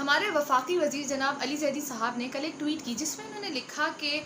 हमारे वफाकी वज़ीर जनाब अली ज़ैदी साहब ने कल एक ट्वीट की जिसमें उन्होंने लिखा कि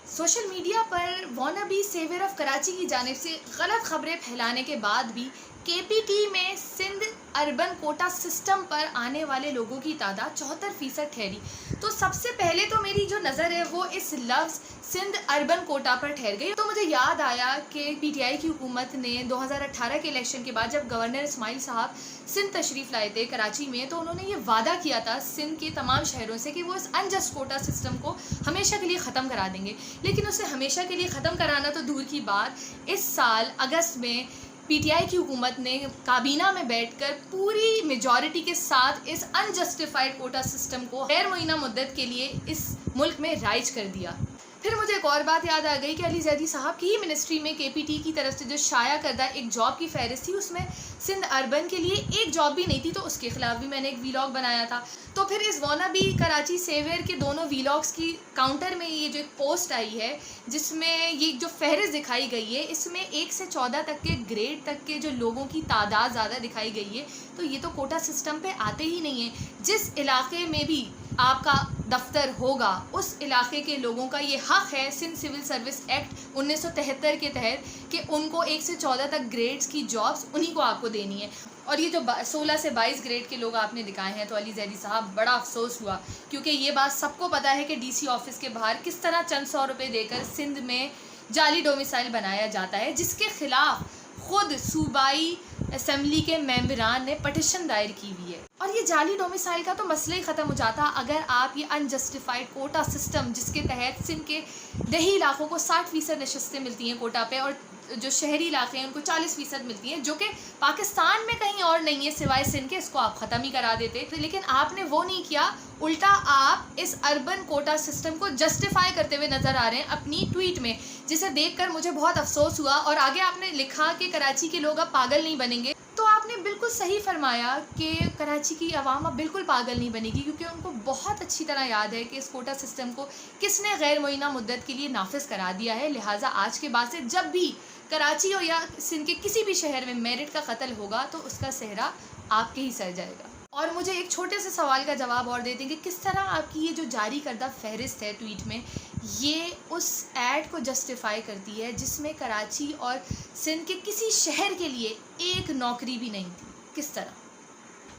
सोशल मीडिया पर वानाबी सेवियर ऑफ कराची की जानिब से गलत खबरें फैलाने के बाद भी केपीटी में सिंध अर्बन कोटा सिस्टम पर आने वाले लोगों की तादाद 74% ठहरी। तो सबसे पहले तो मेरी जो नज़र है वो इस लफ्ज़ सिंध अर्बन कोटा पर ठहर गई। तो मुझे याद आया कि पीटीआई की हुकूमत ने 2018 के इलेक्शन के बाद जब गवर्नर इस्माइल साहब सिंध तशरीफ़ लाए थे कराची में, तो उन्होंने ये वादा किया था सिंध के तमाम शहरों से कि वो इस अनजस्ट कोटा सिस्टम को हमेशा के लिए ख़त्म करा देंगे। लेकिन उसे हमेशा के लिए ख़त्म कराना तो दूर की बात, इस साल अगस्त में पीटीआई की हुकूमत ने काबीना में बैठकर पूरी मेजॉरिटी के साथ इस अनजस्टिफाइड कोटा सिस्टम को गैर मुअय्यना मुद्दत के लिए इस मुल्क में राइज कर दिया। फिर मुझे एक और बात याद आ गई कि अली ज़ैदी साहब की ही मिनिस्ट्री में केपीटी की तरफ से जो शाया करदा एक जॉब की फहरिस्त थी, उसमें सिंध अर्बन के लिए एक जॉब भी नहीं थी, तो उसके ख़िलाफ़ भी मैंने एक वीलॉग बनाया था। तो फिर इस वानाबी कराची सेवियर के दोनों वीलॉग्स की काउंटर में ये जो एक पोस्ट आई है जिसमें ये जो फहरिस्त दिखाई गई है, इसमें 1 से 14 तक के ग्रेड तक के जो लोगों की तादाद ज़्यादा दिखाई गई है। तो ये तो कोटा सिस्टम पे आते ही नहीं है। जिस इलाके में भी आपका दफ्तर होगा उस इलाके के लोगों का ये हक़ है सिंध सिविल सर्विस एक्ट 1973 के तहत कि उनको 1 से 14 तक ग्रेड्स की जॉब्स उन्हीं को आपको देनी है। और ये जो 16 से 22 ग्रेड के लोग आपने दिखाए हैं, तो अली ज़ैदी साहब बड़ा अफसोस हुआ, क्योंकि ये बात सबको पता है कि डीसी ऑफिस के बाहर किस तरह चंद 100 रुपये देकर सिंध में जाली डोमिसाइल बनाया जाता है, जिसके ख़िलाफ़ ख़ुद सूबाई असम्बली के मेंबरान ने पटिशन दायर की हुई है। और ये जाली डोमिसाइल का तो मसला ही ख़त्म हो जाता अगर आप ये अनजस्टिफाइड कोटा सिस्टम, जिसके तहत सिंध के दही इलाकों को 60% नशस्तें मिलती हैं कोटा पे और जो शहरी इलाके हैं उनको 40% मिलती हैं, जो कि पाकिस्तान में कहीं और नहीं है सिवाय सिंध के, इसको आप ख़त्म ही करा देते। लेकिन आपने वो नहीं किया, उल्टा आप इस अर्बन कोटा सिस्टम को जस्टिफाई करते हुए नज़र आ रहे हैं अपनी ट्वीट में, जिसे देखकर मुझे बहुत अफसोस हुआ। और आगे आपने लिखा कि कराची के लोग अब पागल नहीं बनेंगे। तो आपने बिल्कुल सही फरमाया कि कराची की आवाम अब बिल्कुल पागल नहीं बनेगी, क्योंकि उनको बहुत अच्छी तरह याद है कि इस कोटा सिस्टम को किसने गैर मुअय्यना मुद्दत के लिए नाफिज करा दिया है। लिहाजा आज के बाद से जब भी कराची हो या सिंध के किसी भी शहर में मेरिट का कत्ल होगा तो उसका सेहरा आपके ही सर जाएगा। और मुझे एक छोटे से सवाल का जवाब और दे दें कि किस तरह आपकी ये जो जारी करदा फहरिस्त है ट्वीट में, ये उस ऐड को जस्टिफाई करती है जिसमें कराची और सिंध के किसी शहर के लिए एक नौकरी भी नहीं थी। किस तरह?